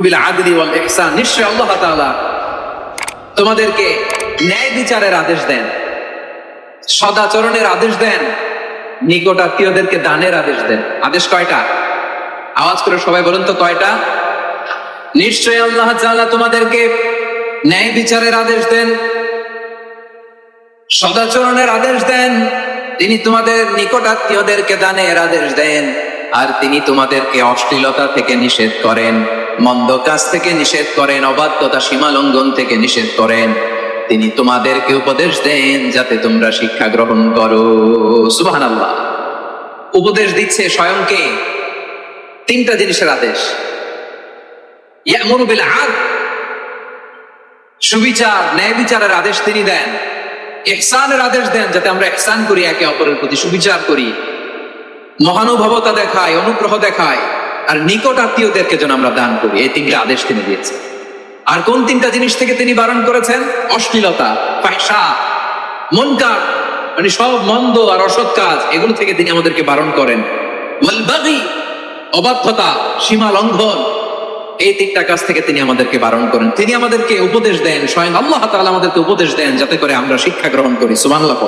বিল আদলি ওয়াল ইহসান, নিশ্চয় আল্লাহ তাআলা তোমাদেরকে ন্যায় বিচারের আদেশ দেন, সদাচরণের আদেশ দেন, নিকট আত্মীয়দেরকে দানের আদেশ দেন। আদেশ কয়টা? আওয়াজ করে সবাই বলুন তো কয়টা? নিশ্চয় আল্লাহ তাআলা তোমাদেরকে ন্যায় বিচারের আদেশ দেন, সদাচরণের আদেশ দেন, তিনি তোমাদের নিকট আত্মীয়দেরকে দানের আদেশ দেন, আর তিনি তোমাদেরকে অশ্লীলতা থেকে নিষেধ করেন, মন্দ কাজ থেকে নিষেধ করেন, অবাধ্যতা সীমা লঙ্ঘন থেকে নিষেধ করেন। তিনি তোমাদেরকে উপদেশ দেন যাতে তোমরা শিক্ষা গ্রহণ করো। সুবহানাল্লাহ। উপদেশ দিচ্ছে স্বয়ংকে তিনটা জিনিসের আদেশ। ইয়ামুরু বিল আদল, সুবিচার ন্যায় বিচারের আদেশ তিনি দেন। ইহসানের আদেশ দেন যাতে আমরা ইহসান করি, একে অপরের প্রতি সুবিচার করি, মহানুভবতা দেখায়, অনুগ্রহ দেখায়, আর নিকট আত্মীয়দেরকে যেন আমরা দান করি। এই তিনটা আদেশ তিনি দিয়েছেন। আর কোন তিনটা জিনিস থেকে তিনি বারণ করেছেন? অশ্লীলতা, ফাহশা, মুনকার, মানে সব মন্দ আর অসৎ কাজ, এগুলো থেকে তিনি আমাদেরকে বারণ করেন। ওয়াল বাগি, অবাধ্যতা, সীমা লঙ্ঘন, এই তিনটা কাজ থেকে তিনি আমাদেরকে বারণ করেন। তিনি আমাদেরকে উপদেশ দেন, স্বয়ং আল্লাহ তাআলা আমাদেরকে উপদেশ দেন যাতে করে আমরা শিক্ষা গ্রহণ করি। সুবহানাল্লাহ।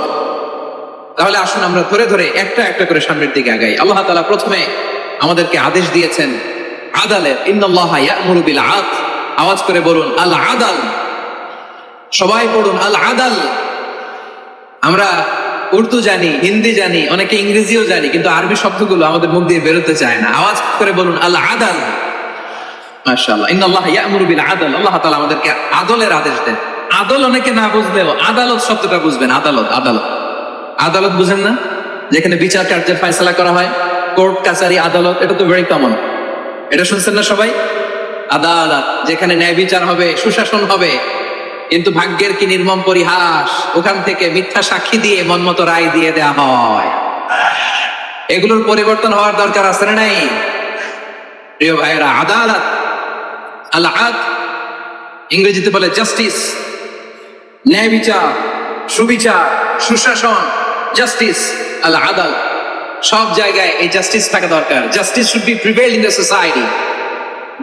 তাহলে আসুন আমরা ধরে ধরে একটা একটা করে সামনের দিকে আগাই। আল্লাহ তাআলা প্রথমে আমাদেরকে আদেশ দিয়েছেন আদালের। ইন্নাল্লাহা ইয়া'মুরু বিল আদল, আওয়াজ করে বলুন আল আদাল। সবাই পড়ুন আল আদাল। আমরা উর্দু জানি, হিন্দি জানি, অনেকে ইংরেজিও জানি, কিন্তু আরবি শব্দগুলো আমাদের মুখ দিয়ে বেরোতে চায় না। আওয়াজ করে বলুন আল আদাল। মাশাআল্লাহ। ইন্নাল্লাহা ইয়া'মুরু বিল আদল, আল্লাহ তাআলা আমাদেরকে আদলের আদেশ দেন। আদল অনেকে না বুঝলেও আদালত শব্দটা বুঝবেন। আদালত, আদালত, আদালত বুঝেন না? যেখানে বিচার কার্যের ফয়সালা করা হয়, কোর্ট কাছারি আদালত, এটা তো ভেরি কমন। এটা শুনছেন না সবাই? আদালত, যেখানে ন্যায় বিচার হবে, সুশাসন হবে। কিন্তু ভাগ্যের কি নির্মম পরিহাস, ওখান থেকে মিথ্যা সাক্ষী দিয়ে মনমতো রায় দিয়ে দেয়া হয়। এগুলোর পরিবর্তন হওয়ার দরকার আছে না নাই? প্রিয় ভাইয়েরা, আদালত, আল আদল, ইংরেজিতে বলে জাস্টিস, ন্যায় বিচার, সুবিচার, সুশাসন, জাস্টিস, আল আদল। সব জায়গায় এই জাস্টিস থাকা দরকার। Justice should be prevail in the society.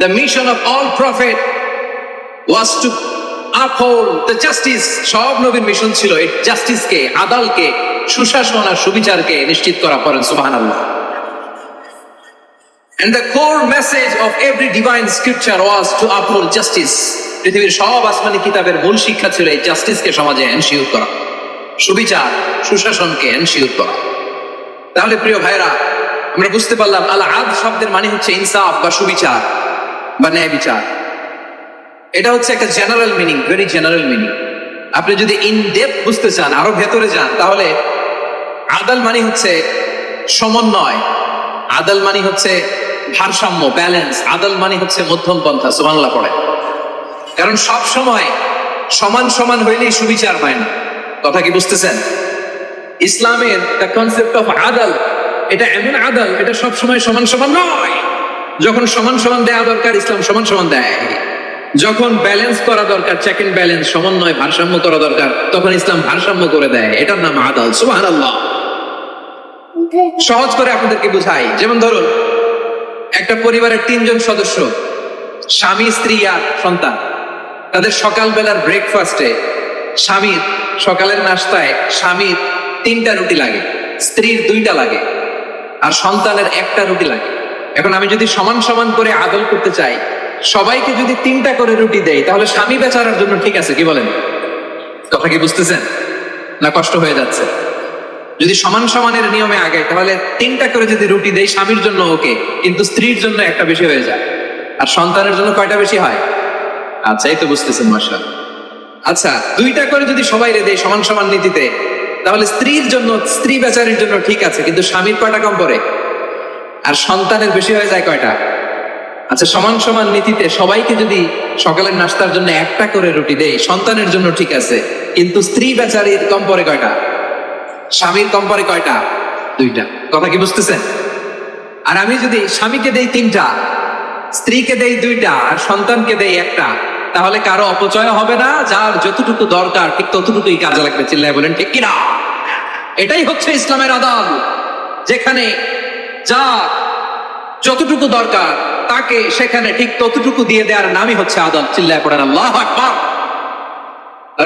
The mission of all prophet was to uphold the justice. সব নবীর মিশন ছিল এই জাস্টিসকে, আদালকে, সুশাসন আর সুবিচারকে নিশ্চিত করা। পড়েন সুবহানাল্লাহ। And the core message of every divine scripture was to uphold justice. পৃথিবীর সব আসমানি কিতাবের মূল শিক্ষা ছিল এই জাস্টিসকে সমাজে এনশিওর করা, সুবিচার, সুশাসনকে এনশিওর করা। তাহলে প্রিয় ভাইরা, আমরা বুঝতে পারলাম আল আদল শব্দের মানে হচ্ছে ইনসাফ বা সুবিচার বা ন্যায় বিচার। এটা হচ্ছে একটা general meaning, very general meaning. আপনি যদি ইন ডেপথ বুঝতে চান, আরো ভেতরে যান, তাহলে আদল মানে হচ্ছে সমন্বয়, আদল মানে হচ্ছে ভারসাম্য, ব্যালেন্স, আদল মানে হচ্ছে মধ্যম পন্থা। সুবহানাল্লাহ পড়ে। কারণ সব সময় সমান সমান হইলেই সুবিচার হয় না। কথা কি বুঝতেছেন? ইসলামের দ্য কনসেপ্ট অফ আদল, এটা এমন আদল, এটা সব সময় সমান সমান নয়। যখন সমান সমান দেয়া দরকার, ইসলাম সমান সমান দেয়। যখন ব্যালেন্স করা দরকার, চেক এন্ড ব্যালেন্স, সমন্বয়, ভারসাম্য করা দরকার, তখন ইসলাম ভারসাম্য করে দেয়। এটার নাম আদল। সুবহানাল্লাহ। সহজ করে আপনাদেরকে বুঝাই। যেমন ধরুন, একটা পরিবারের 3 জন সদস্য, স্বামী, স্ত্রী আর সন্তান। তাদের সকালবেলার ব্রেকফাস্টে, স্বামীর সকালের নাস্তায় স্বামীর 3টা রুটি লাগে, স্ত্রীর 2টা লাগে, আর সন্তানের 1টা রুটি লাগে। এখন আমি যদি সমান সমান করে আদল করতে চাই, সবাইকে যদি 3টা করে রুটি দেই, তাহলে স্বামী বেচারার জন্য ঠিক আছে, কি বলেন? কথা কি বুঝতেছেন না কষ্ট হয়ে যাচ্ছে? যদি সমান সমানের নিয়মে আগে, তাহলে 3টা করে যদি রুটি দেই স্বামীর জন্য ওকে, কিন্তু স্ত্রীর জন্য 1টা বেশি হয়ে যায়। আর সন্তানের জন্য কয়টা বেশি হয়? আচ্ছা, এই তো বুঝতেছেন মাশাআল্লাহ। আচ্ছা, 2টা করে যদি সবাই দেই সমান সমান নীতিতে, তাহলে স্ত্রীর জন্য, স্ত্রী বেচারির জন্য ঠিক আছে, কিন্তু স্বামীর কয়টা কম পড়ে? আর সন্তানের বেশি হয়ে যায় কয়টা? আচ্ছা, সমান সমান নীতিতে সবাইকে যদি সকালের নাস্তার জন্য 1টা করে রুটি দেই, সন্তানের জন্য ঠিক আছে, কিন্তু স্ত্রী বেচারির কম পড়ে কয়টা? স্বামীর কম পড়ে কয়টা? 2টা। কথা কি বুঝতেছেন? আর আমি যদি স্বামীকে দেই 3টা, স্ত্রীকে দেই 2টা, আর সন্তানকে দেই 1টা, তাহলে কারো অপচয় হবে না। যার যতটুকু দরকার ঠিক ততটুকুই কাজে লাগবে। চিল্লায় বলেন ঠিক কিনা? এটাই হচ্ছে ইসলামের আদল, যেখানে যা যতটুকু দরকার তাকে সেখানে ঠিক ততটুকু দিয়ে দেওয়ার নামই হচ্ছে আদল। চিল্লায় পড়েন আল্লাহু আকবার।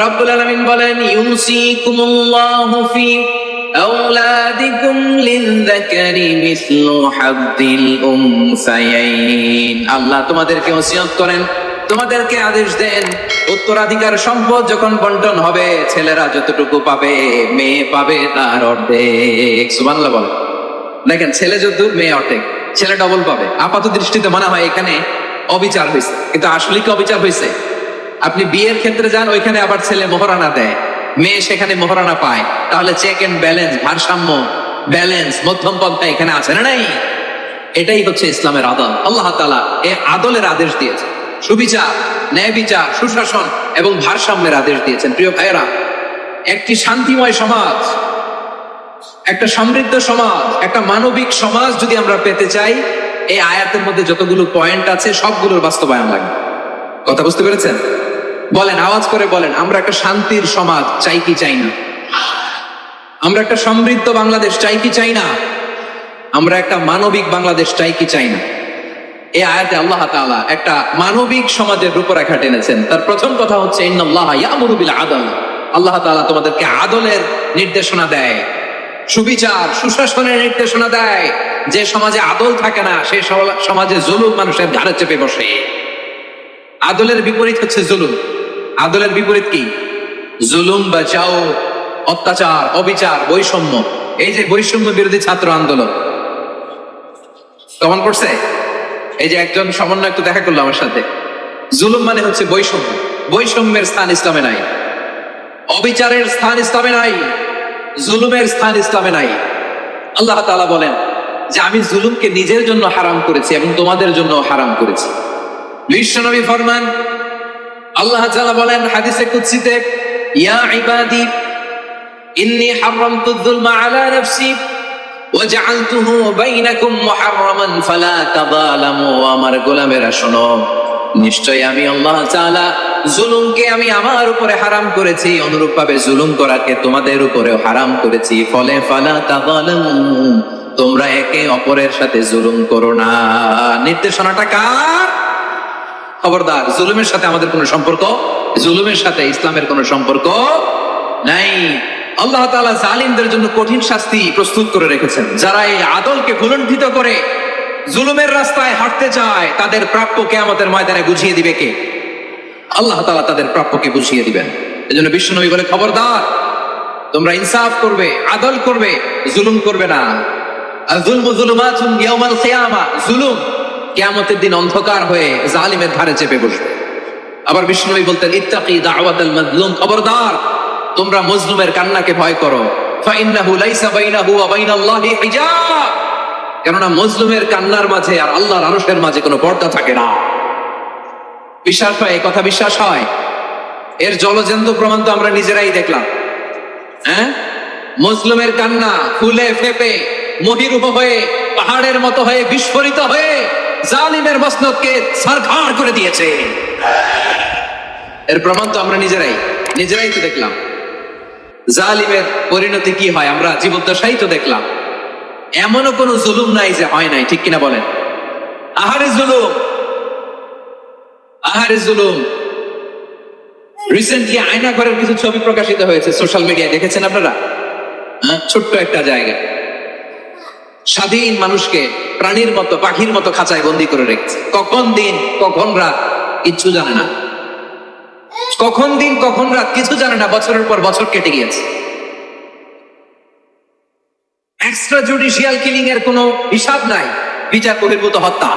রব্বুল আলামিন বলেন, ইউসিকুমুল্লাহু ফি আওলাদিকুম লিযযাকারি মিসলু হাদ্দিল উনসায়াইন। আল্লাহ তোমাদেরকে ওসিয়ত করেন, তোমাদেরকে আদেশ দেন, উত্তরাধিকার সম্পদ যখন বন্টন হবে, ছেলেরা যতটুকু পাবে, মেয়ে পাবে তার অর্ধেক। সুবহানাল্লাহ বলেন। দেখেন, ছেলে যত, মেয়ে অর্ধেক, ছেলে ডবল পাবে। আপাত দৃষ্টিতে মনে হয় এখানে অবিচার হয়েছে, কিন্তু আসলে কি অবিচার হয়েছে? আপনি বিয়ের ক্ষেত্রে যান, ওইখানে আবার ছেলে মোহরানা দেয়, মেয়ে সেখানে মোহরানা পায়। তাহলে চেক এন্ড ব্যালেন্স, ভারসাম্য, ব্যালেন্স, মধ্যম পন্থা এখানে আছে না নাই? এটাই হচ্ছে ইসলামের আদল। আল্লাহ তাআলা এই আদলের আদেশ দিয়েছে, সুবিচার, ন্যায় বিচার, সুশাসন এবং ভারসাম্যের আদেশ দিয়েছেন। প্রিয় ভাইয়েরা, একটি শান্তিময় সমাজ, একটা সমৃদ্ধ সমাজ, একটা মানবিক সমাজ যদি আমরা পেতে চাই, এই আয়াতের মধ্যে যতগুলো পয়েন্ট আছে সবগুলোর বাস্তবায়ন লাগবে। কথা বুঝতে পেরেছেন? বলেন, আওয়াজ করে বলেন, আমরা একটা শান্তির সমাজ চাই কি চাই না? আমরা একটা সমৃদ্ধ বাংলাদেশ চাই কি চাই না? আমরা একটা মানবিক বাংলাদেশ চাই কি চাই না? এই আয়াতে আল্লাহ তাআলা একটা মানবিক সমাজের রূপরেখা টেনেছেন। তার প্রথম কথা হচ্ছে, ইন্নাল্লাহা ইয়ামুরু বিল আদল। আল্লাহ তাআলা তোমাদেরকে আদলের নির্দেশনা দেয়, সুবিচার, সুশাসনের নির্দেশনা দেয়। যে সমাজে আদল থাকে না, সেই সমাজে জুলুম মানুষের ঘাড়ে চেপে বসে। আদলের বিপরীত হচ্ছে জুলুম। আদলের বিপরীত কি? জুলুম বা চাও, অত্যাচার, অবিচার, বৈষম্য। এই যে বৈষম্য বিরোধী ছাত্র আন্দোলন কখন করছে? এই যে একজন সমন্বয় একটু দেখা করলো আমার সাথে। জুলুম মানে হচ্ছে বৈষম্য। বৈষম্যের স্থান ইসলামে নাই, অবিচারের স্থান ইসলামে নাই, জুলুমের স্থান ইসলামে নাই। আল্লাহ তাআলা বলেন যে আমি জুলুমকে নিজের জন্য হারাম করেছি এবং তোমাদের জন্য হারাম করেছি। বিশ্বনবী ফরমান, আল্লাহ তাআলা বলেন হাদিসে কুদসিতে, ইয়া ইবাদি ইন্নী হারামতু যুলমা আলা নাফসি ওয়া জাআলতুহু বাইনাকুম মুহাররামান ফালা তাযালামু। আমার গোলামেরা শোনো, নিশ্চয়ই আমি আল্লাহ তাআলা জুলুমকে আমি আমার উপরে হারাম করেছি, অনুরূপ ভাবে জুলুম করাকে তোমাদের উপরেও হারাম করেছি। ফলে ফালা তাযালামু, তোমরা একে অপরের সাথে জুলুম করো না। নির্দেশনাটা কার? খবরদার, জুলুমের সাথে আমাদের কোনো সম্পর্ক, জুলুমের সাথে ইসলামের কোনো সম্পর্ক নাই। আল্লাহ তাআলা জালিমদের জন্য কঠিন শাস্তি প্রস্তুত করে রেখেছেন। যারা এই আদলকে ভুলণ্ঠিত করে জুলুমের রাস্তায় হাঁটতে চায়, তাদের প্রাপ্য কিয়ামতের ময়দানে বুঝিয়ে দিবে কে? আল্লাহ তাআলা তাদের প্রাপ্যকে বুঝিয়ে দিবেন। এজন্য বিশ্বনবী বলে, খবরদার, তোমরা ইনসাফ করবে, আদল করবে, জুলুম করবে না। আল যুলমু যুলুমাতুন ইয়াউমাল কিয়ামা, জুলুম কিয়ামতের দিন অন্ধকার হয়ে জালিমের ধারে চেপে বসবে। আবার বিশ্বনবী বলতেন, ইত্তাকি দাওয়াতাল মাজলুম, খবরদার, তোমরা মজলুমের কান্নাকে ভয় করো। ফাইন্নাহু লাইসা বাইনাহু ওয়া বাইনাল্লাহি হিজাব, কেননা মজলুমের কান্নার মাঝে আর আল্লাহর আরশের মাঝে কোনো পর্দা থাকে না। বিশ্বাস হয়? এই কথা বিশ্বাস হয়? এর জলজন্ত প্রমাণ তো আমরা নিজেরাই দেখলাম। হ্যাঁ, মজলুমের কান্না ফুলে ফেপে মহিরূহ হয়ে, পাহাড়ের মতো হয়ে, বিস্ফোরিত হয়ে জালিমের মসনদকে ছারখার করে দিয়েছে। এর প্রমাণ তো আমরা নিজেরাই তো দেখলাম। জালিমের পরিণতি কি হয় আমরা জীবদ্দশাই তো দেখলাম। এমনও কোনো জুলুম নাই যে হয় নাই, ঠিক কিনা বলেন? আহারে জুলুম, আহারে জুলুম। রিসেন্টলি আয়নাঘরের কিছু ছবি প্রকাশিত হয়েছে সোশ্যাল মিডিয়ায়, দেখেছেন আপনারা? ছোট্ট একটা জায়গা, স্বাধীন মানুষকে প্রাণীর মতো, পাখির মতো খাঁচায় বন্দি করে রেখেছে। কখন দিন কখন রাত কিচ্ছু জানে না, কখন দিন কখন রাত কিছু জানে না। বছরের পর বছর কেটে গিয়েছে। এক্সট্রা জুডিশিয়াল কিলিং এর কোনো হিসাব নাই, বিচার বহির্ভূত হত্যা।